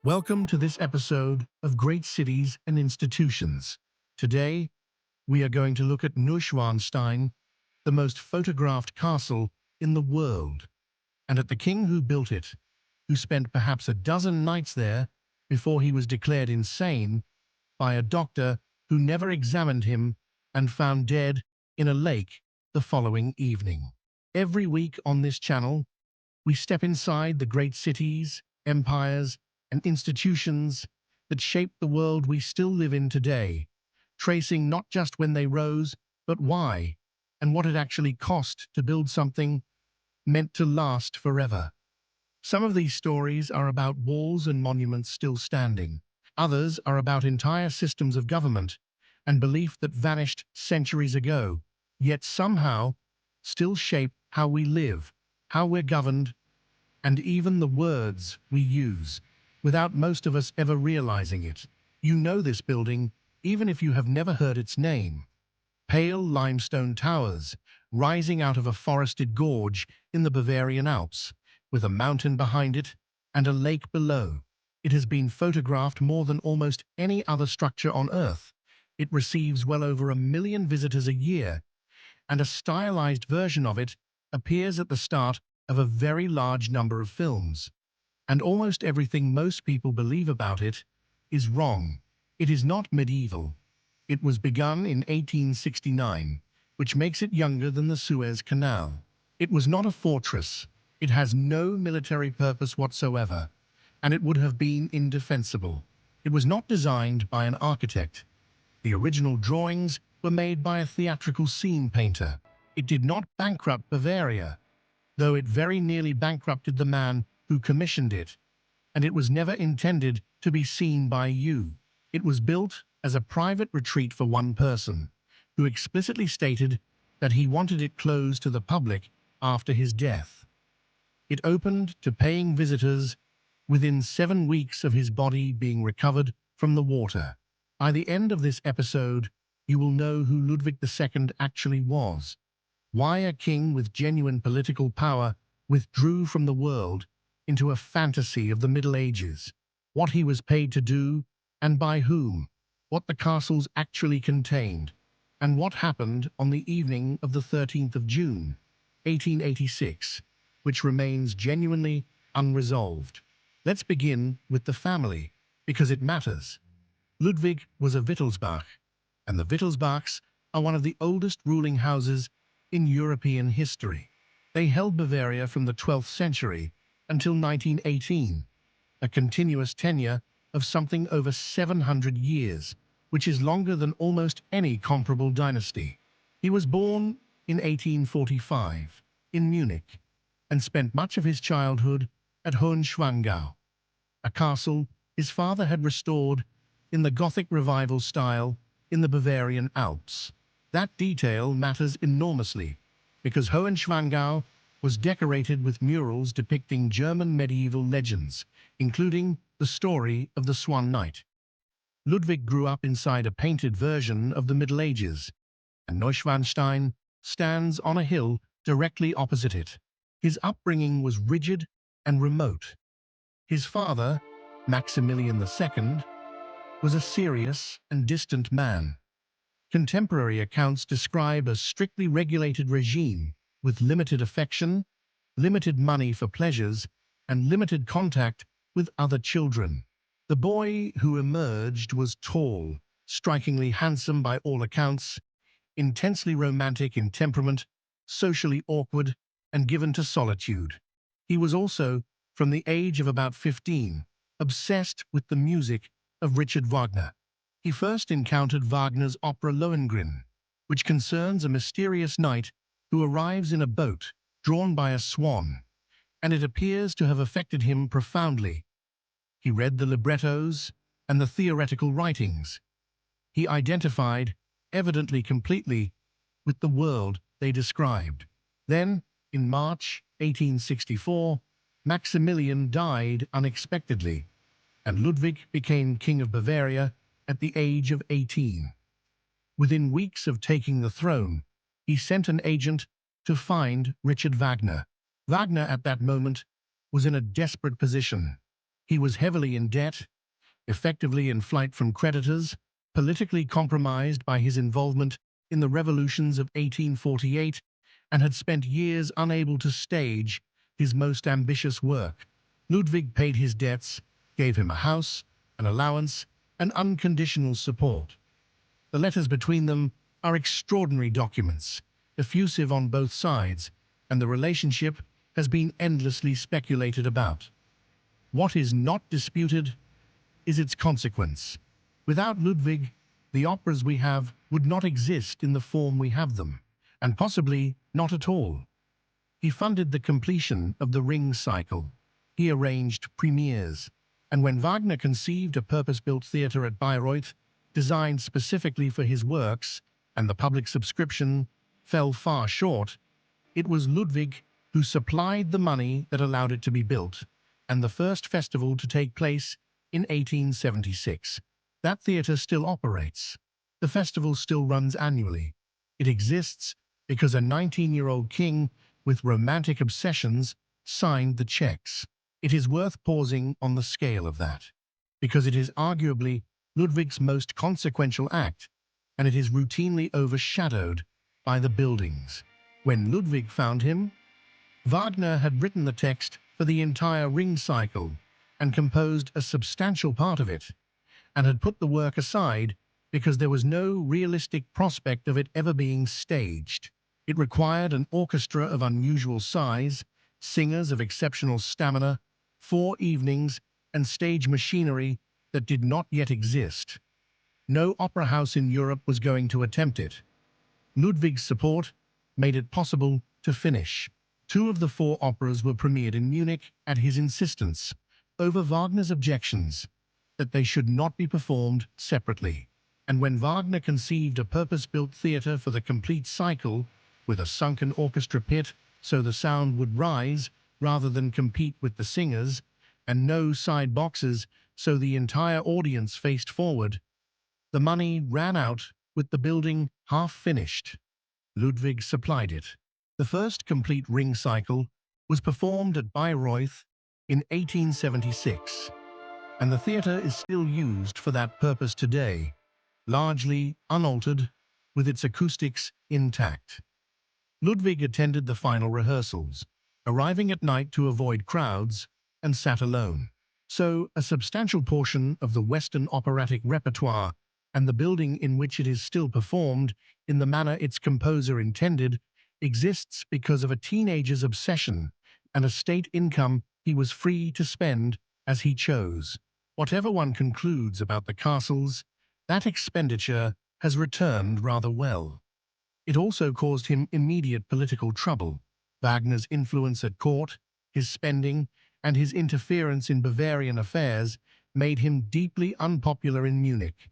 Welcome to this episode of Great Cities and Institutions. Today, we are going to look at Neuschwanstein, the most photographed castle in the world, and at the king who built it, who spent perhaps a dozen nights there before he was declared insane by a doctor who never examined him and found dead in a lake the following evening. Every week on this channel, we step inside the great cities, empires, and institutions that shape the world we still live in today, tracing not just when they rose, but why, and what it actually cost to build something meant to last forever. Some of these stories are about walls and monuments still standing. Others are about entire systems of government and belief that vanished centuries ago, yet somehow still shape how we live, how we're governed, and even the words we use, without most of us ever realizing it. You know this building, even if you have never heard its name. Pale limestone towers, rising out of a forested gorge in the Bavarian Alps, with a mountain behind it and a lake below. It has been photographed more than almost any other structure on Earth. It receives well over 1 million visitors a year, and a stylized version of it appears at the start of a very large number of films. And almost everything most people believe about it is wrong. It is not medieval. It was begun in 1869, which makes it younger than the Suez Canal. It was not a fortress. It has no military purpose whatsoever, and it would have been indefensible. It was not designed by an architect. The original drawings were made by a theatrical scene painter. It did not bankrupt Bavaria, though it very nearly bankrupted the man who commissioned it, and it was never intended to be seen by you. It was built as a private retreat for one person, who explicitly stated that he wanted it closed to the public after his death. It opened to paying visitors within 7 weeks of his body being recovered from the water. By the end of this episode, you will know who Ludwig II actually was, why a king with genuine political power withdrew from the world into a fantasy of the Middle Ages, what he was paid to do and by whom, what the castles actually contained, and what happened on the evening of the 13th of June, 1886, which remains genuinely unresolved. Let's begin with the family, because it matters. Ludwig was a Wittelsbach, and the Wittelsbachs are one of the oldest ruling houses in European history. They held Bavaria from the 12th century until 1918, a continuous tenure of something over 700 years, which is longer than almost any comparable dynasty. He was born in 1845 in Munich and spent much of his childhood at Hohenschwangau, a castle his father had restored in the Gothic Revival style in the Bavarian Alps. That detail matters enormously because Hohenschwangau was decorated with murals depicting German medieval legends, including the story of the Swan Knight. Ludwig grew up inside a painted version of the Middle Ages, and Neuschwanstein stands on a hill directly opposite it. His upbringing was rigid and remote. His father, Maximilian II, was a serious and distant man. Contemporary accounts describe a strictly regulated regime with limited affection, limited money for pleasures, and limited contact with other children. The boy who emerged was tall, strikingly handsome by all accounts, intensely romantic in temperament, socially awkward, and given to solitude. He was also, from the age of about 15, obsessed with the music of Richard Wagner. He first encountered Wagner's opera Lohengrin, which concerns a mysterious knight who arrives in a boat drawn by a swan, and it appears to have affected him profoundly. He read the librettos and the theoretical writings. He identified, evidently completely, with the world they described. Then, in March 1864, Maximilian died unexpectedly, and Ludwig became King of Bavaria at the age of 18. Within weeks of taking the throne, he sent an agent to find Richard Wagner. Wagner, at that moment, was in a desperate position. He was heavily in debt, effectively in flight from creditors, politically compromised by his involvement in the revolutions of 1848, and had spent years unable to stage his most ambitious work. Ludwig paid his debts, gave him a house, an allowance, and unconditional support. The letters between them are extraordinary documents, effusive on both sides, and the relationship has been endlessly speculated about. What is not disputed is its consequence. Without Ludwig, the operas we have would not exist in the form we have them, and possibly not at all. He funded the completion of the Ring cycle. He arranged premieres. And when Wagner conceived a purpose-built theatre at Bayreuth, designed specifically for his works, and the public subscription fell far short, it was Ludwig who supplied the money that allowed it to be built, and the first festival to take place in 1876. That theatre still operates. The festival still runs annually. It exists because a 19-year-old king with romantic obsessions signed the checks. It is worth pausing on the scale of that, because it is arguably Ludwig's most consequential act, and it is routinely overshadowed by the buildings. When Ludwig found him, Wagner had written the text for the entire Ring cycle and composed a substantial part of it, and had put the work aside because there was no realistic prospect of it ever being staged. It required an orchestra of unusual size, singers of exceptional stamina, 4 evenings, and stage machinery that did not yet exist. No opera house in Europe was going to attempt it. Ludwig's support made it possible to finish. 2 of the 4 operas were premiered in Munich at his insistence, over Wagner's objections that they should not be performed separately. And when Wagner conceived a purpose-built theatre for the complete cycle, with a sunken orchestra pit so the sound would rise rather than compete with the singers, and no side boxes so the entire audience faced forward, the money ran out with the building half finished. Ludwig supplied it. The first complete Ring cycle was performed at Bayreuth in 1876, and the theatre is still used for that purpose today, largely unaltered, with its acoustics intact. Ludwig attended the final rehearsals, arriving at night to avoid crowds, and sat alone. So, a substantial portion of the Western operatic repertoire and the building in which it is still performed, in the manner its composer intended, exists because of a teenager's obsession and a state income he was free to spend as he chose. Whatever one concludes about the castles, that expenditure has returned rather well. It also caused him immediate political trouble. Wagner's influence at court, his spending, and his interference in Bavarian affairs made him deeply unpopular in Munich.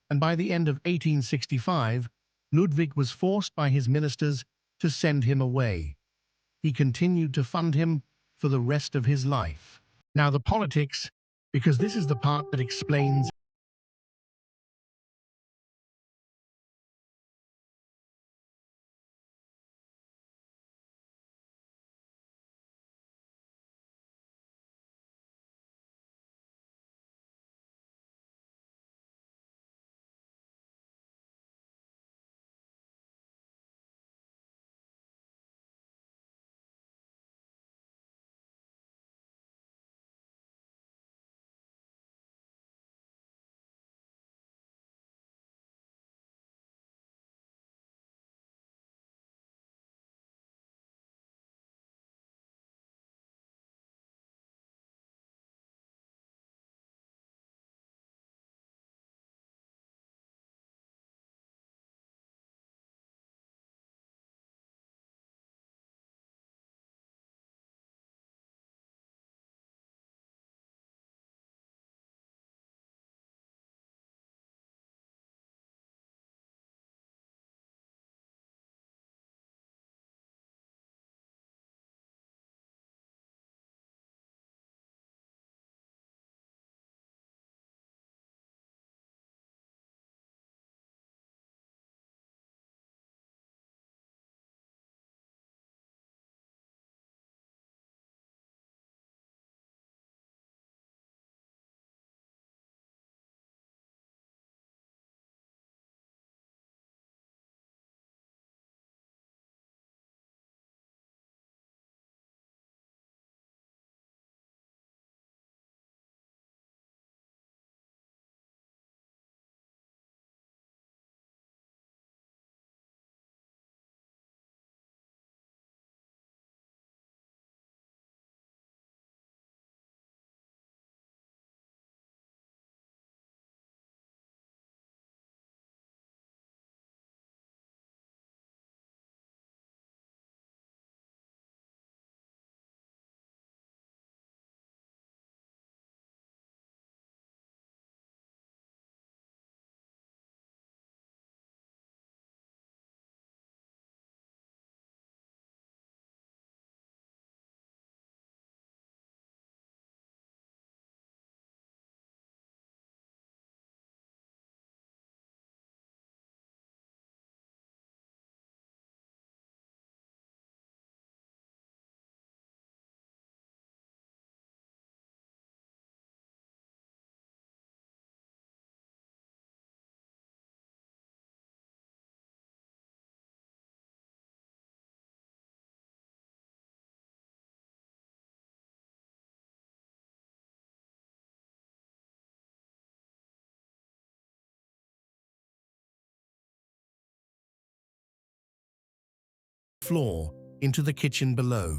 And by the end of 1865, Ludwig was forced by his ministers to send him away. He continued to fund him for the rest of his life. Now the politics, because this is the part that explains floor into the kitchen below,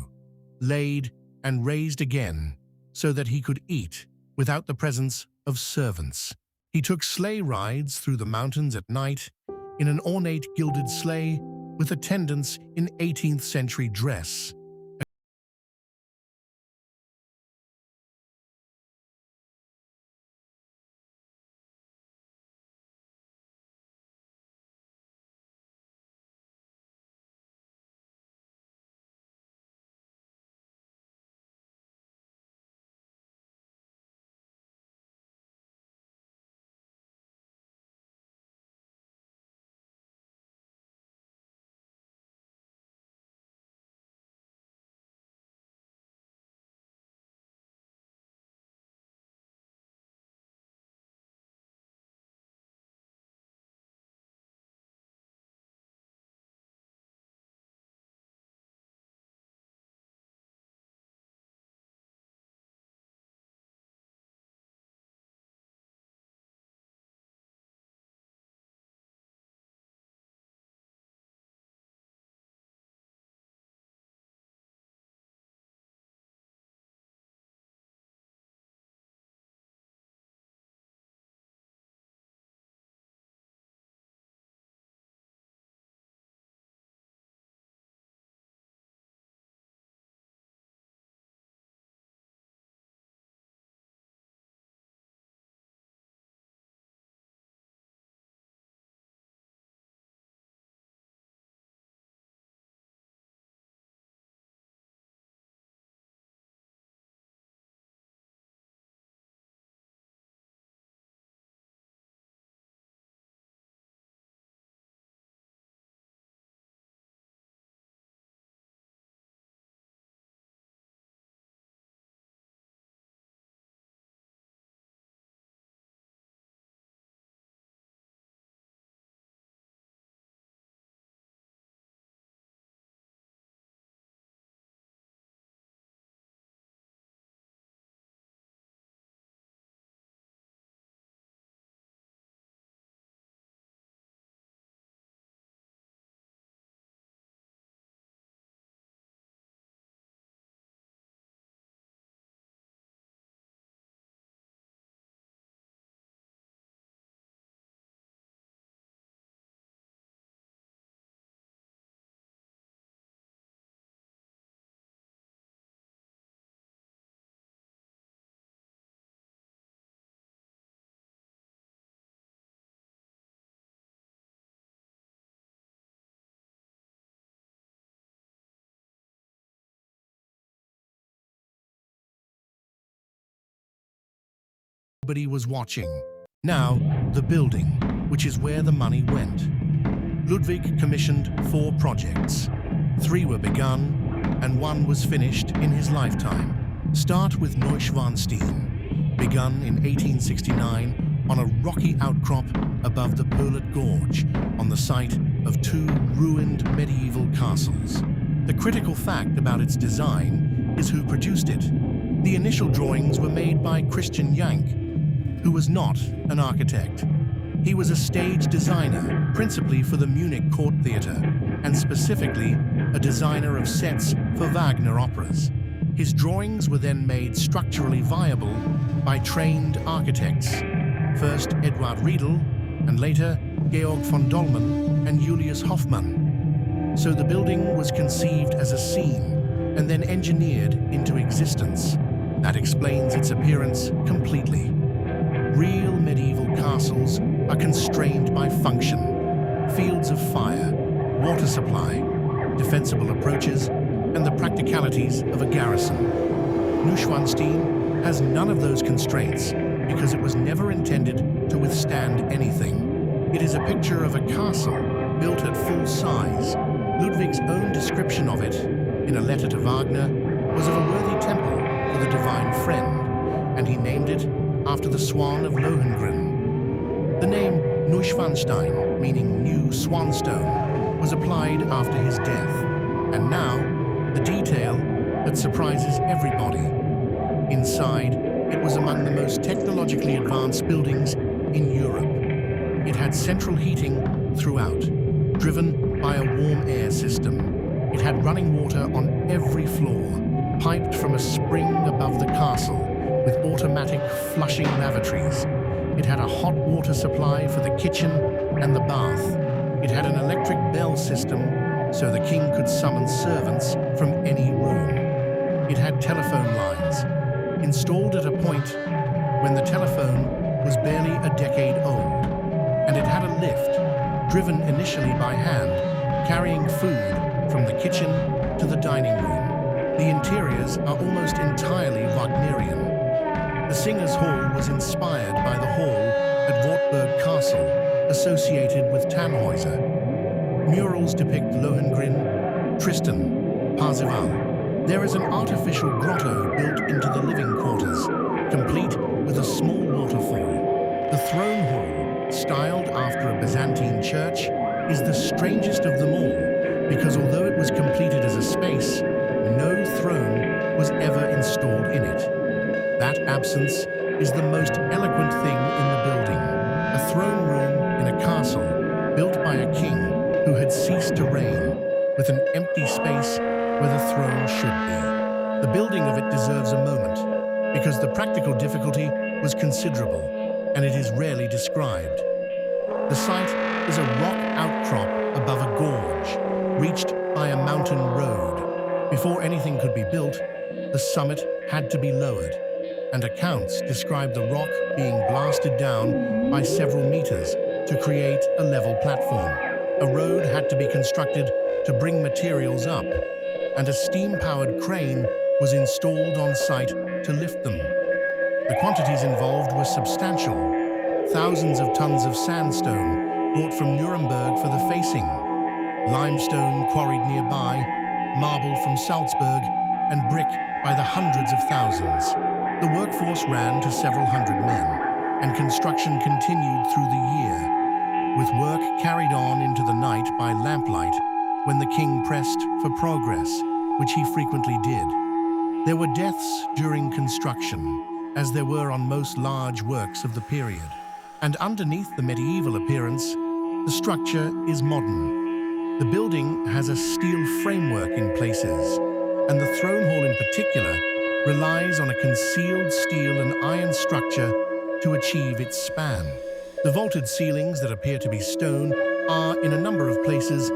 laid and raised again so that he could eat without the presence of servants. He took sleigh rides through the mountains at night in an ornate gilded sleigh with attendants in 18th century dress. Nobody was watching. Now, the building, which is where the money went. Ludwig commissioned 4 projects. 3 were begun, and 1 was finished in his lifetime. Start with Neuschwanstein, begun in 1869 on a rocky outcrop above the Perlet Gorge, on the site of 2 ruined medieval castles. The critical fact about its design is who produced it. The initial drawings were made by Christian Jank, who was not an architect. He was a stage designer, principally for the Munich Court Theatre, and specifically a designer of sets for Wagner operas. His drawings were then made structurally viable by trained architects, first Eduard Riedel, and later Georg von Dollmann and Julius Hoffmann. So the building was conceived as a scene and then engineered into existence. That explains its appearance completely. Real medieval castles are constrained by function, fields of fire, water supply, defensible approaches, and the practicalities of a garrison. Neuschwanstein has none of those constraints because it was never intended to withstand anything. It is a picture of a castle built at full size. Ludwig's own description of it, in a letter to Wagner, was of a worthy temple for the divine friend, and he named it after the Swan of Lohengrin. The name Neuschwanstein, meaning New Swanstone, was applied after his death. And now, the detail that surprises everybody. Inside, it was among the most technologically advanced buildings in Europe. It had central heating throughout, driven by a warm air system. It had running water on every floor, piped from a spring above the castle, with automatic flushing lavatories. It had a hot water supply for the kitchen and the bath. It had an electric bell system, so the king could summon servants from any room. It had telephone lines, installed at a point when the telephone was barely a decade old. And it had a lift, driven initially by hand, carrying food from the kitchen to the dining room. The interiors are almost entirely Wagnerian. The Singers' Hall was inspired by the hall at Wartburg Castle, associated with Tannhäuser. Murals depict Lohengrin, Tristan, Parzival. There is an artificial grotto built into the living quarters, complete with a small waterfall. The throne hall, styled after a Byzantine church, is the strangest of them all, because although it was completed as a space, no throne was ever installed in it. That absence is the most eloquent thing in the building. A throne room in a castle built by a king who had ceased to reign, with an empty space where the throne should be. The building of it deserves a moment, because the practical difficulty was considerable, and it is rarely described. The site is a rock outcrop above a gorge, reached by a mountain road. Before anything could be built, the summit had to be lowered, and accounts describe the rock being blasted down by several meters to create a level platform. A road had to be constructed to bring materials up, and a steam-powered crane was installed on site to lift them. The quantities involved were substantial. Thousands of tons of sandstone brought from Nuremberg for the facing, limestone quarried nearby, marble from Salzburg, and brick by the hundreds of thousands. The workforce ran to several hundred men, and construction continued through the year, with work carried on into the night by lamplight when the king pressed for progress, which he frequently did. There were deaths during construction, as there were on most large works of the period. And underneath the medieval appearance, the structure is modern. The building has a steel framework in places, and the throne hall in particular relies on a concealed steel and iron structure to achieve its span. The vaulted ceilings that appear to be stone are, in a number of places,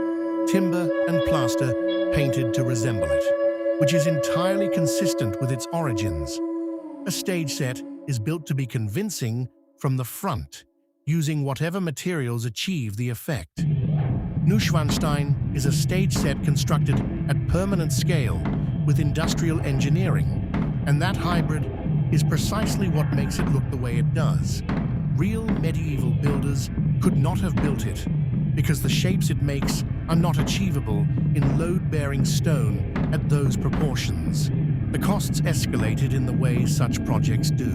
timber and plaster painted to resemble it, which is entirely consistent with its origins. A stage set is built to be convincing from the front, using whatever materials achieve the effect. Neuschwanstein is a stage set constructed at permanent scale with industrial engineering, and that hybrid is precisely what makes it look the way it does. Real medieval builders could not have built it, because the shapes it makes are not achievable in load-bearing stone at those proportions. The costs escalated in the way such projects do.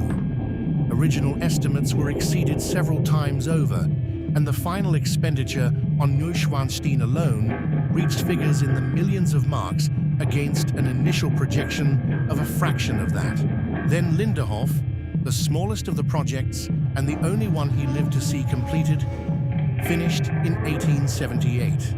Original estimates were exceeded several times over, and the final expenditure on Neuschwanstein alone reached figures in the millions of marks against an initial projection of a fraction of that. Then Linderhof, the smallest of the projects and the only one he lived to see completed, finished in 1878.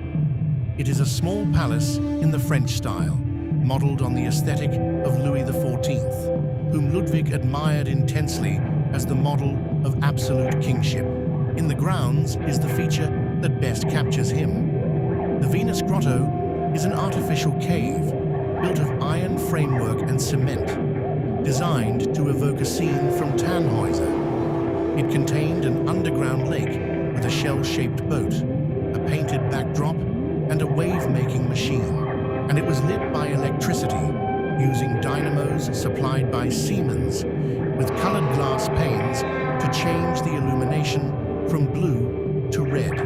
It is a small palace in the French style, modeled on the aesthetic of Louis XIV, whom Ludwig admired intensely as the model of absolute kingship. In the grounds is the feature that best captures him. The Venus Grotto is an artificial cave built of iron framework and cement, designed to evoke a scene from Tannhäuser. It contained an underground lake with a shell-shaped boat, a painted backdrop, and a wave-making machine, and it was lit by electricity, using dynamos supplied by Siemens, with colored glass panes to change the illumination from blue to red.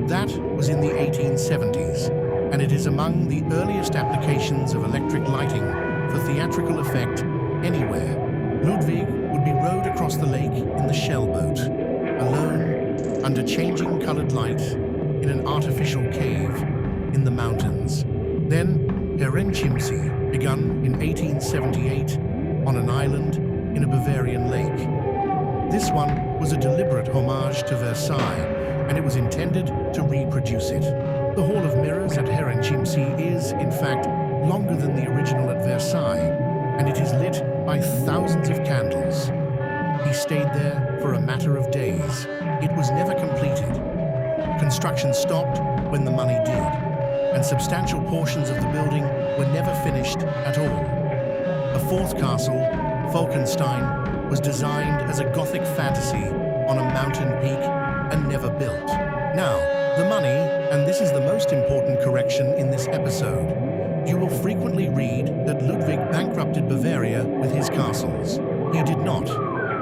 That was in the 1870s, and it is among the earliest applications of electric lighting for theatrical effect anywhere. Ludwig would be rowed across the lake in the shellboat, alone, under changing colored light, in an artificial cave in the mountains. Then Herrenchiemsee, begun in 1878 on an island in a Bavarian lake. This one was a deliberate homage to Versailles, and it was intended to reproduce it. The Hall of Mirrors at Herrenchiemsee is, in fact, longer than the original at Versailles, and it is lit by thousands of candles. He stayed there for a matter of days. It was never completed. Construction stopped when the money did, and substantial portions of the building were never finished at all. A fourth castle, Falkenstein, was designed as a Gothic fantasy on a mountain peak and never built. Now, the money, and this is the most important correction in this episode. You will frequently read that Ludwig bankrupted Bavaria with his castles. He did not.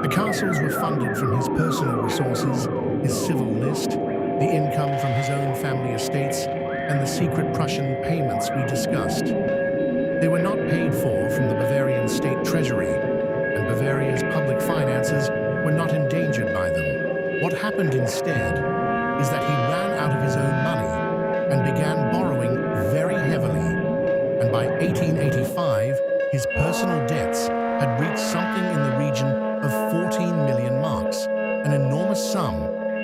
The castles were funded from his personal resources, his civil list, the income from his own family estates, and the secret Prussian payments we discussed. They were not paid for from the Bavarian state treasury, and Bavaria's public finances were not endangered by them. What happened instead is that he ran out of his own money and began borrowing very heavily. And by 1885, his personal debts had reached something in the region of 14 million marks, an enormous sum,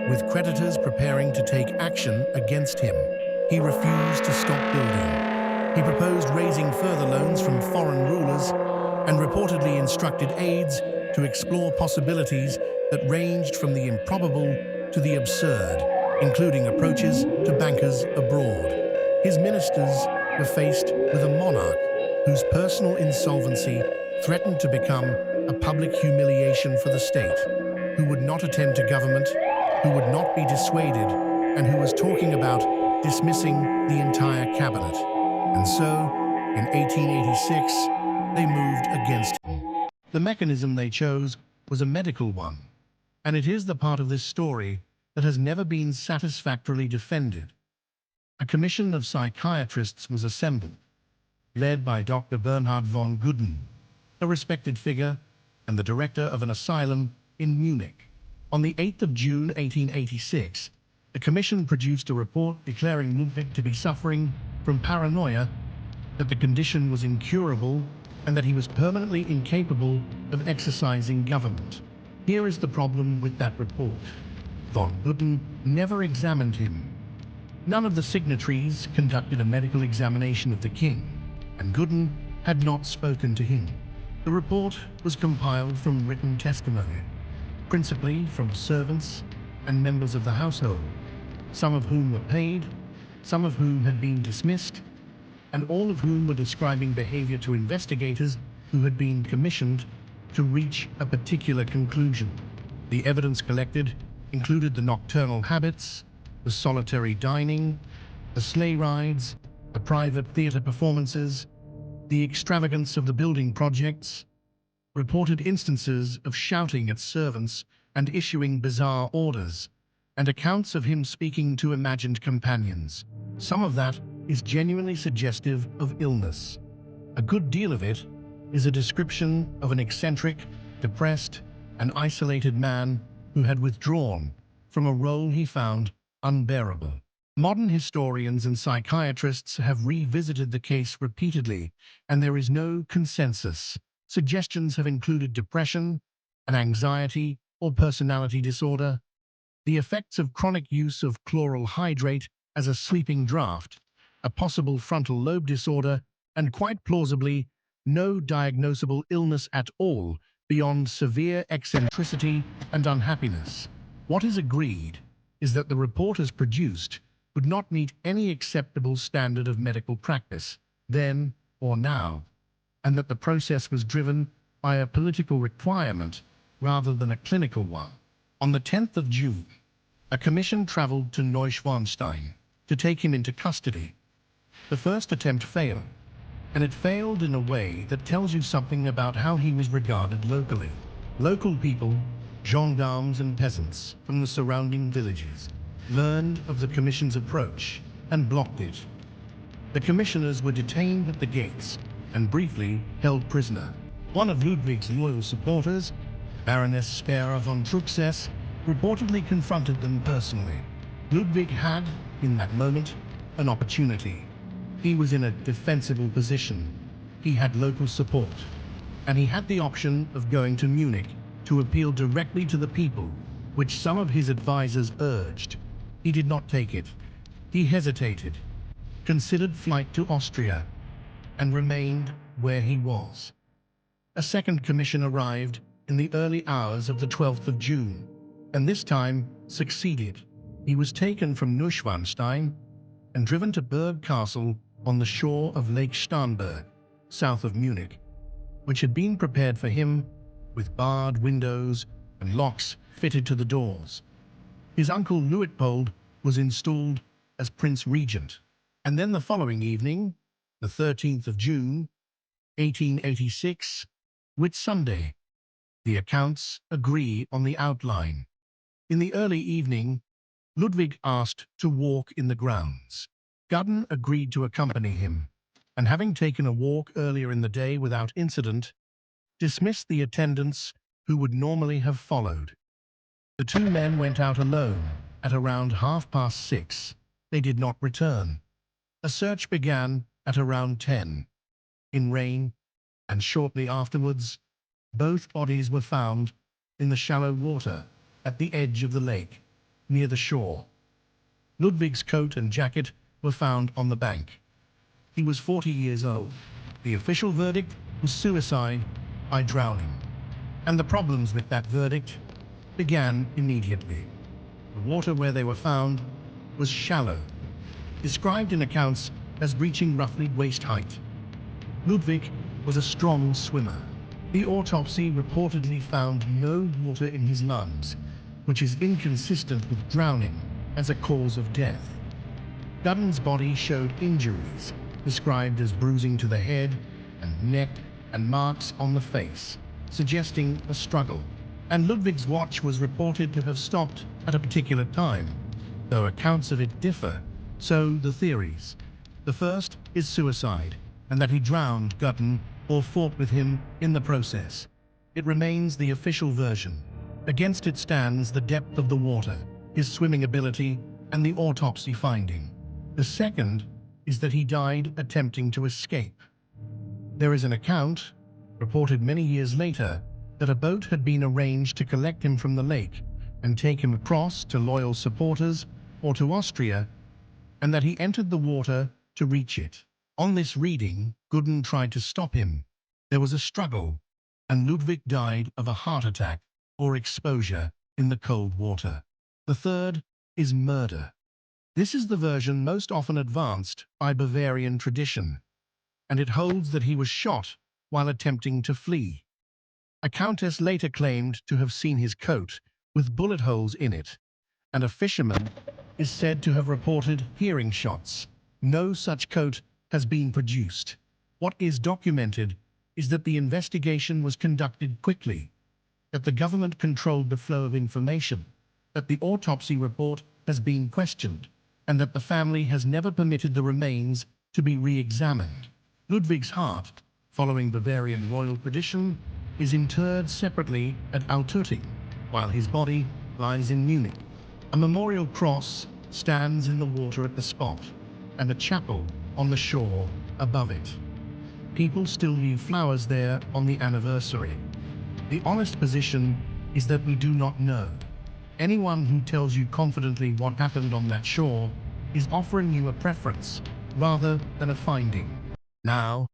with creditors preparing to take action against him. He refused to stop building. He proposed raising further loans from foreign rulers and reportedly instructed aides to explore possibilities that ranged from the improbable to the absurd, including approaches to bankers abroad. His ministers were faced with a monarch whose personal insolvency threatened to become a public humiliation for the state, who would not attend to government, who would not be dissuaded, and who was talking about dismissing the entire cabinet. And so, in 1886, they moved against him. The mechanism they chose was a medical one, and it is the part of this story that has never been satisfactorily defended. A commission of psychiatrists was assembled, led by Dr. Bernhard von Gudden, a respected figure and the director of an asylum in Munich. On the 8th of June 1886, the commission produced a report declaring Ludwig to be suffering from paranoia, that the condition was incurable, and that he was permanently incapable of exercising government. Here is the problem with that report. Von Gudden never examined him. None of the signatories conducted a medical examination of the king, and Gudden had not spoken to him. The report was compiled from written testimony, principally from servants and members of the household, some of whom were paid, some of whom had been dismissed, and all of whom were describing behavior to investigators who had been commissioned to reach a particular conclusion. The evidence collected included the nocturnal habits, the solitary dining, the sleigh rides, the private theater performances, the extravagance of the building projects, reported instances of shouting at servants and issuing bizarre orders, and accounts of him speaking to imagined companions. Some of that is genuinely suggestive of illness. A good deal of it is a description of an eccentric, depressed, and isolated man who had withdrawn from a role he found unbearable. Modern historians and psychiatrists have revisited the case repeatedly, and there is no consensus. Suggestions have included depression, an anxiety, or personality disorder, the effects of chronic use of chloral hydrate as a sleeping draught, a possible frontal lobe disorder, and quite plausibly, no diagnosable illness at all beyond severe eccentricity and unhappiness. What is agreed is that the report as produced would not meet any acceptable standard of medical practice, then or now, and that the process was driven by a political requirement rather than a clinical one. On the 10th of June, a commission traveled to Neuschwanstein to take him into custody. The first attempt failed, and it failed in a way that tells you something about how he was regarded locally. Local people, gendarmes and peasants from the surrounding villages, learned of the commission's approach and blocked it. The commissioners were detained at the gates and briefly held prisoner. One of Ludwig's loyal supporters, Baroness Speer von Truxess, reportedly confronted them personally. Ludwig had, in that moment, an opportunity. He was in a defensible position. He had local support, and he had the option of going to Munich to appeal directly to the people, which some of his advisors urged. He did not take it. He hesitated, considered flight to Austria, and remained where he was. A second commission arrived in the early hours of the 12th of June, and this time succeeded. He was taken from Neuschwanstein and driven to Berg Castle on the shore of Lake Starnberg, south of Munich, which had been prepared for him with barred windows and locks fitted to the doors. His uncle Luitpold was installed as Prince Regent. And then the following evening, the 13th of June, 1886, Whitsunday, the accounts agree on the outline. In the early evening, Ludwig asked to walk in the grounds. Gudden agreed to accompany him, and having taken a walk earlier in the day without incident, dismissed the attendants who would normally have followed. The two men went out alone at around 6:30. They did not return. A search began at around 10, in rain, and shortly afterwards, both bodies were found in the shallow water at the edge of the lake, near the shore. Ludwig's coat and jacket were found on the bank. He was 40 years old. The official verdict was suicide by drowning. And the problems with that verdict began immediately. The water where they were found was shallow, described in accounts as reaching roughly waist height. Ludwig was a strong swimmer. The autopsy reportedly found no water in his lungs, which is inconsistent with drowning as a cause of death. Gudden's body showed injuries, described as bruising to the head and neck and marks on the face, suggesting a struggle. And Ludwig's watch was reported to have stopped at a particular time, though accounts of it differ. So the theories. The first is suicide, and that he drowned Gudden or fought with him in the process. It remains the official version. Against it stands the depth of the water, his swimming ability, and the autopsy finding. The second is that he died attempting to escape. There is an account, reported many years later, that a boat had been arranged to collect him from the lake and take him across to loyal supporters or to Austria, and that he entered the water to reach it. On this reading, Gudden tried to stop him. There was a struggle, and Ludwig died of a heart attack or exposure in the cold water. The third is murder. This is the version most often advanced by Bavarian tradition, and it holds that he was shot while attempting to flee. A countess later claimed to have seen his coat with bullet holes in it, and a fisherman is said to have reported hearing shots. No such coat has been produced. What is documented is that the investigation was conducted quickly, that the government controlled the flow of information, that the autopsy report has been questioned, and that the family has never permitted the remains to be re-examined. Ludwig's heart, following Bavarian royal tradition, is interred separately at Altötting, while his body lies in Munich. A memorial cross stands in the water at the spot, and a chapel on the shore above it. People still leave flowers there on the anniversary. The honest position is that we do not know. Anyone who tells you confidently what happened on that shore is offering you a preference rather than a finding. Now,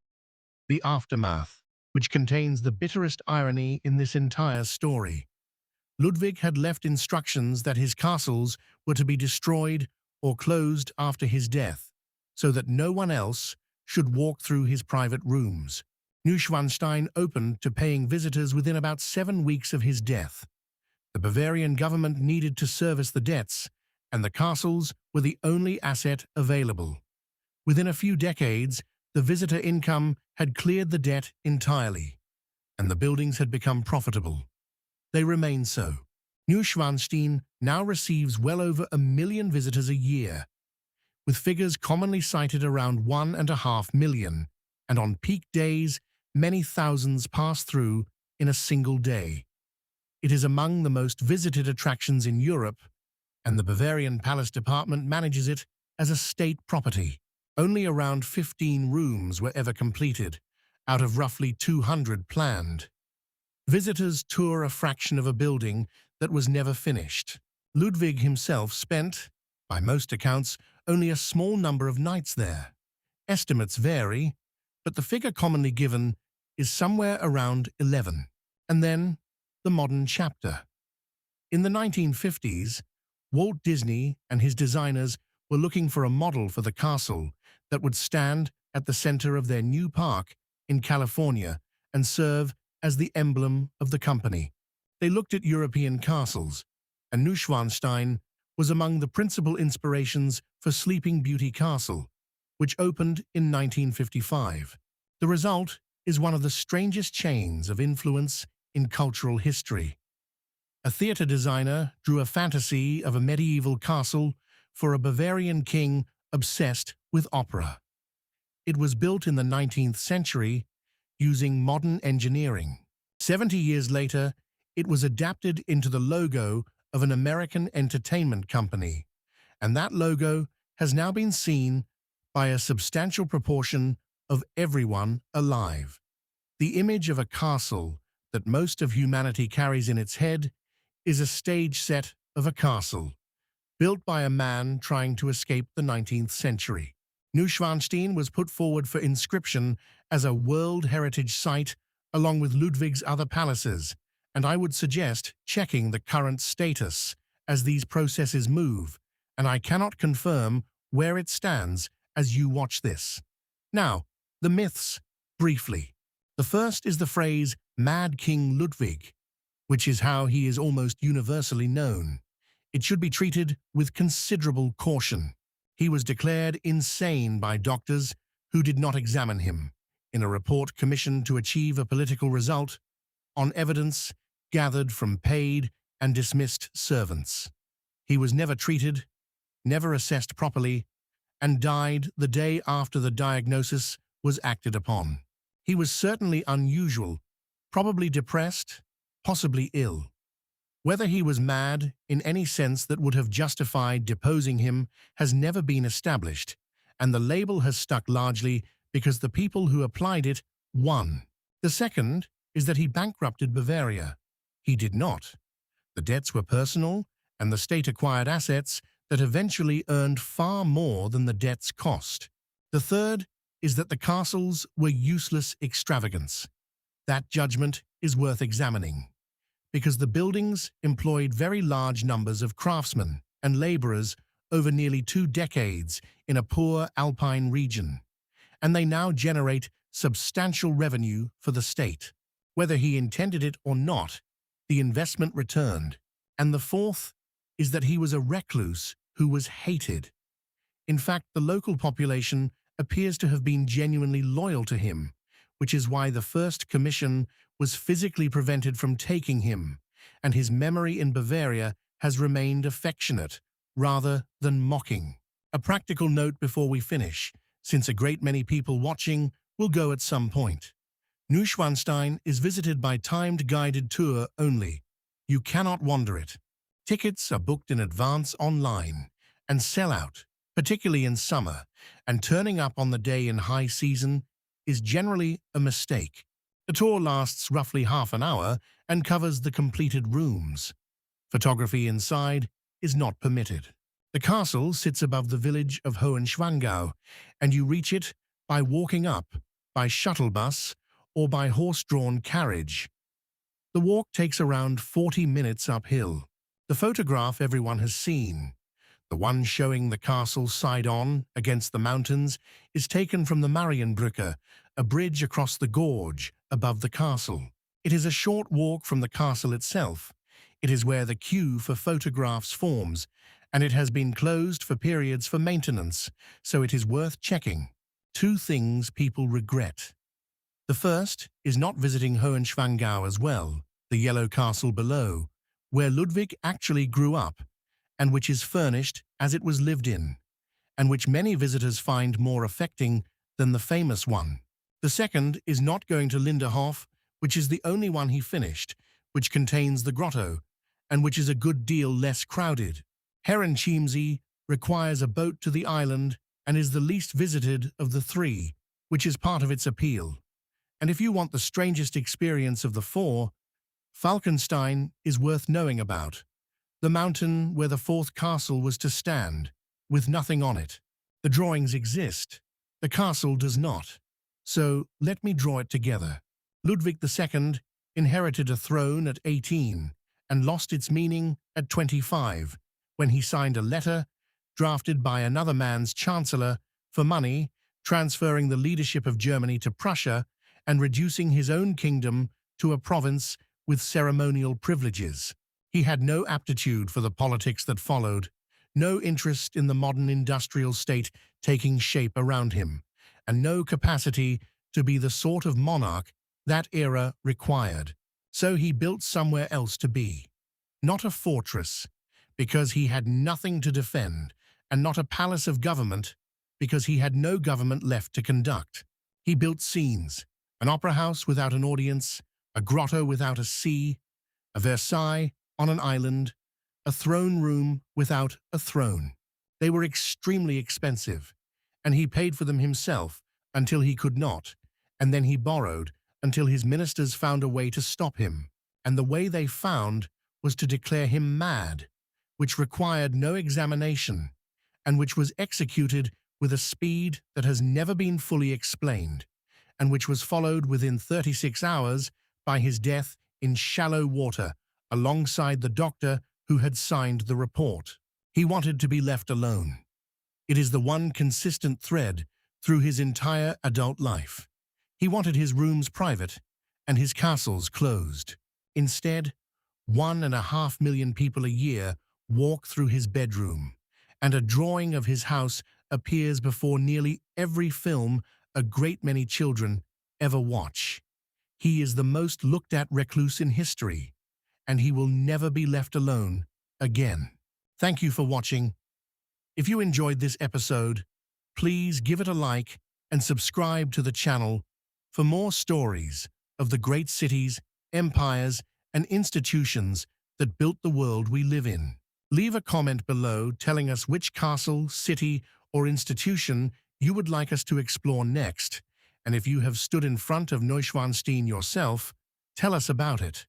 the aftermath, which contains the bitterest irony in this entire story. Ludwig had left instructions that his castles were to be destroyed or closed after his death, so that no one else should walk through his private rooms. Neuschwanstein opened to paying visitors within about 7 weeks of his death. The Bavarian government needed to service the debts, and the castles were the only asset available. Within a few decades, the visitor income had cleared the debt entirely, and the buildings had become profitable. They remain so. Neuschwanstein now receives well over 1 million visitors a year, with figures commonly cited around 1.5 million, and on peak days, many thousands pass through in a single day. It is among the most visited attractions in Europe, and the Bavarian Palace Department manages it as a state property. Only around 15 rooms were ever completed, out of roughly 200 planned. Visitors tour a fraction of a building that was never finished. Ludwig himself spent, by most accounts, only a small number of knights there. Estimates vary, but the figure commonly given is somewhere around 11. And then, the modern chapter. In the 1950s, Walt Disney and his designers were looking for a model for the castle that would stand at the center of their new park in California and serve as the emblem of the company. They looked at European castles, and Neuschwanstein was among the principal inspirations for Sleeping Beauty Castle, which opened in 1955. The result is one of the strangest chains of influence in cultural history. A theater designer drew a fantasy of a medieval castle for a Bavarian king obsessed with opera. It was built in the 19th century using modern engineering. 70 years later, it was adapted into the logo of an American entertainment company, and that logo has now been seen by a substantial proportion of everyone alive. The image of a castle that most of humanity carries in its head is a stage set of a castle, built by a man trying to escape the 19th century. Neuschwanstein was put forward for inscription as a World Heritage Site along with Ludwig's other palaces, and I would suggest checking the current status as these processes move, and I cannot confirm where it stands as you watch this. Now, the myths, briefly. The first is the phrase Mad King Ludwig, which is how he is almost universally known. It should be treated with considerable caution. He was declared insane by doctors who did not examine him, in a report commissioned to achieve a political result, on evidence gathered from paid and dismissed servants. He was never treated, never assessed properly, and died the day after the diagnosis was acted upon. He was certainly unusual, probably depressed, possibly ill. Whether he was mad in any sense that would have justified deposing him has never been established, and the label has stuck largely because the people who applied it won. The second is that he bankrupted Bavaria. He did not. The debts were personal, and the state acquired assets that eventually earned far more than the debts cost. The third is that the castles were useless extravagance. That judgment is worth examining, because the buildings employed very large numbers of craftsmen and laborers over nearly 2 decades in a poor alpine region, and they now generate substantial revenue for the state. Whether he intended it or not, the investment returned. And the fourth is that he was a recluse who was hated. In fact, the local population appears to have been genuinely loyal to him, which is why the first commission was physically prevented from taking him, and his memory in Bavaria has remained affectionate rather than mocking. A practical note before we finish, since a great many people watching will go at some point. Neuschwanstein is visited by timed guided tour only. You cannot wander it. Tickets are booked in advance online and sell out, particularly in summer, and turning up on the day in high season is generally a mistake. The tour lasts roughly half an hour and covers the completed rooms. Photography inside is not permitted. The castle sits above the village of Hohenschwangau, and you reach it by walking up, by shuttle bus, or by horse-drawn carriage. The walk takes around 40 minutes uphill. The photograph everyone has seen, the one showing the castle side-on against the mountains, is taken from the Marienbrücke, a bridge across the gorge above the castle. It is a short walk from the castle itself. It is where the queue for photographs forms, and it has been closed for periods for maintenance, so it is worth checking. 2 things people regret. The first is not visiting Hohenschwangau as well, the yellow castle below, where Ludwig actually grew up, and which is furnished as it was lived in, and which many visitors find more affecting than the famous one. The second is not going to Linderhof, which is the only one he finished, which contains the grotto, and which is a good deal less crowded. Herrenchiemsee requires a boat to the island and is the least visited of the 3, which is part of its appeal. And if you want the strangest experience of the 4, Falkenstein is worth knowing about, the mountain where the 4th castle was to stand. with nothing on it. The drawings exist. The castle does not. So let me draw it together. Ludwig II inherited a throne at 18 and lost its meaning at 25 when he signed a letter drafted by another man's chancellor for money, transferring the leadership of Germany to Prussia and reducing his own kingdom to a province with ceremonial privileges. He had no aptitude for the politics that followed, no interest in the modern industrial state taking shape around him, and no capacity to be the sort of monarch that era required. So he built somewhere else to be. Not a fortress, because he had nothing to defend, and not a palace of government, because he had no government left to conduct. He built scenes, an opera house without an audience, a grotto without a sea, a Versailles on an island, a throne room without a throne. They were extremely expensive, and he paid for them himself until he could not, and then he borrowed until his ministers found a way to stop him. And the way they found was to declare him mad, which required no examination, and which was executed with a speed that has never been fully explained, and which was followed within 36 hours by his death in shallow water alongside the doctor who had signed the report. He wanted to be left alone. It is the one consistent thread through his entire adult life. He wanted his rooms private and his castles closed. Instead, 1.5 million people a year walk through his bedroom, and a drawing of his house appears before nearly every film a great many children ever watch. He is the most looked-at recluse in history, and he will never be left alone again. Thank you for watching. If you enjoyed this episode, please give it a like and subscribe to the channel for more stories of the great cities, empires, and institutions that built the world we live in. Leave a comment below telling us which castle, city, or institution you would like us to explore next, and if you have stood in front of Neuschwanstein yourself, tell us about it.